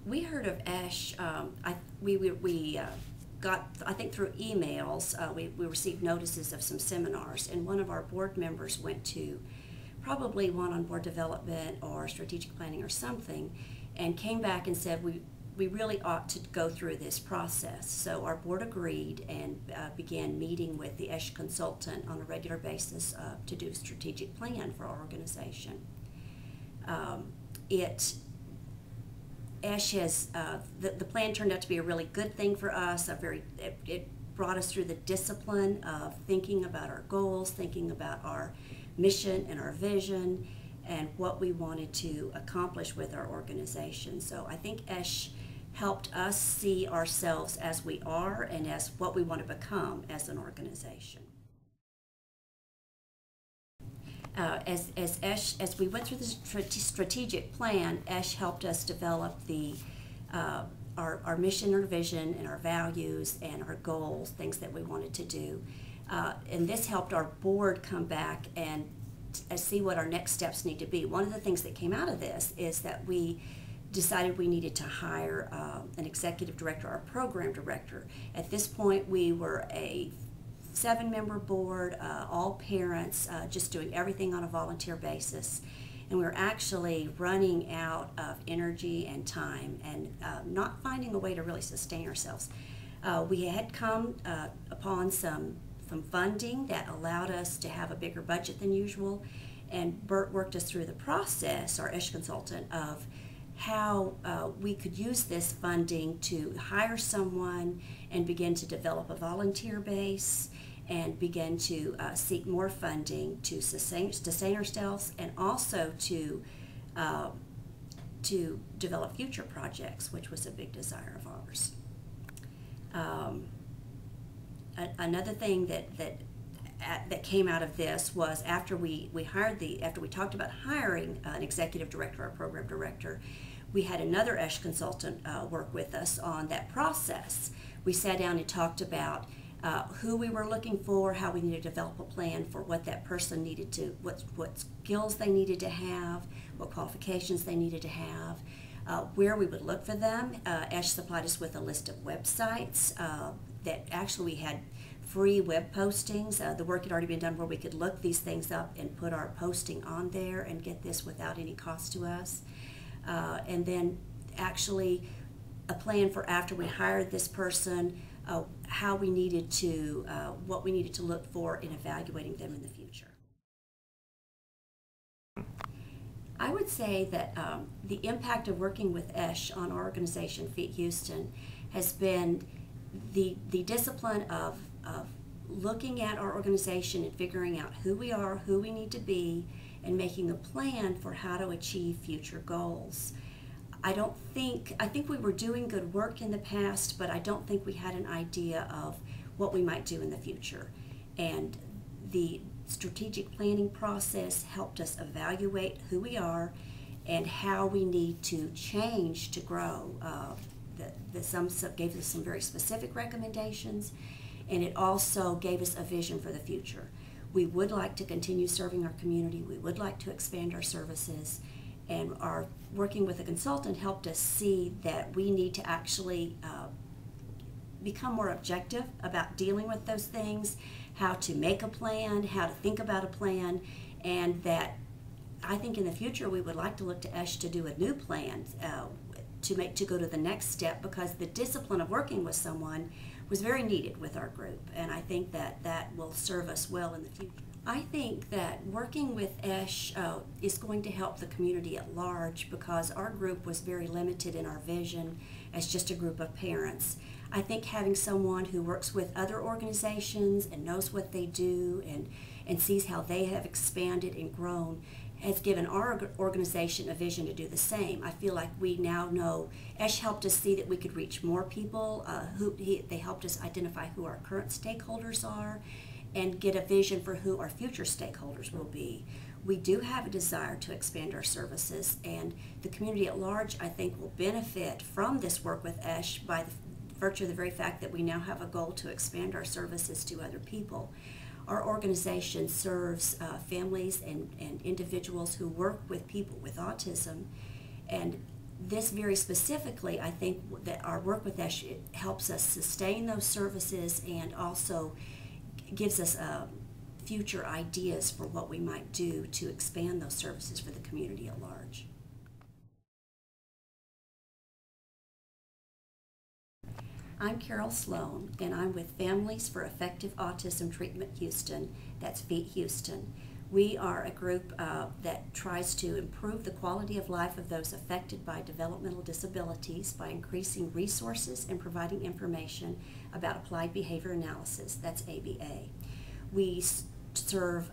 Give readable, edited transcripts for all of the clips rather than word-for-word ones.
We heard of ESCH. We got, I think through emails, we received notices of some seminars, and one of our board members went to probably one on board development or strategic planning or something, and came back and said we really ought to go through this process. So our board agreed and began meeting with the ESCH consultant on a regular basis to do a strategic plan for our organization. ESCH has, the plan turned out to be a really good thing for us. It brought us through the discipline of thinking about our goals, thinking about our mission and our vision, and what we wanted to accomplish with our organization. So I think ESCH helped us see ourselves as we are and as what we want to become as an organization. As we went through the strategic plan, ESCH helped us develop our mission, our vision, and our values, and our goals, things that we wanted to do. And this helped our board come back and see what our next steps need to be. One of the things that came out of this is that we decided we needed to hire an executive director or a program director. At this point, we were a 7-member board, all parents, just doing everything on a volunteer basis. And we were actually running out of energy and time and not finding a way to really sustain ourselves. We had come upon some funding that allowed us to have a bigger budget than usual, and Bert worked us through the process, our ESCH consultant, of how we could use this funding to hire someone and begin to develop a volunteer base and begin to seek more funding to sustain ourselves, and also to develop future projects, which was a big desire of ours. Another thing that came out of this was after we talked about hiring an executive director or program director, we had another ESCH consultant work with us on that process. We sat down and talked about who we were looking for, how we needed to develop a plan for what that person needed to, what skills they needed to have, what qualifications they needed to have, where we would look for them. ESCH supplied us with a list of websites that actually we had free web postings. The work had already been done where we could look these things up and put our posting on there and get this without any cost to us. And then actually a plan for after we hired this person, how we needed to, what we needed to look for in evaluating them in the future. I would say that the impact of working with ESCH on our organization, FEAT Houston, has been the discipline of looking at our organization and figuring out who we are, who we need to be, and making a plan for how to achieve future goals. I think we were doing good work in the past, but I don't think we had an idea of what we might do in the future. And the strategic planning process helped us evaluate who we are and how we need to change to grow. Some gave us some very specific recommendations, and it also gave us a vision for the future. We would like to continue serving our community. We would like to expand our services, and our working with a consultant helped us see that we need to actually become more objective about dealing with those things, how to make a plan, how to think about a plan, and that I think in the future we would like to look to ESCH to do a new plan to go to the next step, because the discipline of working with someone was very needed with our group, and I think that will serve us well in the future. I think that working with ESCH is going to help the community at large, because our group was very limited in our vision as just a group of parents. I think having someone who works with other organizations and knows what they do and sees how they have expanded and grown has given our organization a vision to do the same. I feel like we now know, ESCH helped us see that we could reach more people. They helped us identify who our current stakeholders are and get a vision for who our future stakeholders will be. We do have a desire to expand our services, and the community at large, I think, will benefit from this work with ESCH by the virtue of the very fact that we now have a goal to expand our services to other people. Our organization serves families and individuals who work with people with autism, and this very specifically, I think that our work with ESCH helps us sustain those services and also gives us future ideas for what we might do to expand those services for the community at large. I'm Carol Sloan, and I'm with Families for Effective Autism Treatment Houston, that's FEAT Houston. We are a group that tries to improve the quality of life of those affected by developmental disabilities by increasing resources and providing information about applied behavior analysis, that's ABA. We serve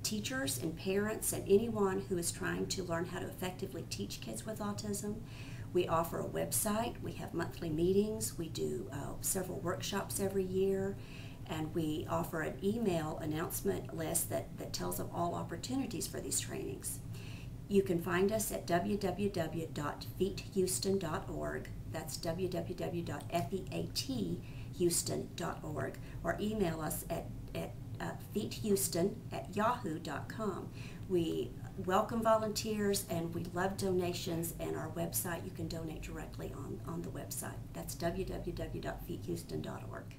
teachers and parents and anyone who is trying to learn how to effectively teach kids with autism. We offer a website, we have monthly meetings, we do several workshops every year, and we offer an email announcement list that tells of all opportunities for these trainings. You can find us at www.feathouston.org, that's www.feathouston.org, or email us at feathouston@yahoo.com. We welcome volunteers and we love donations, and our website, you can donate directly on the website. That's www.feathouston.org.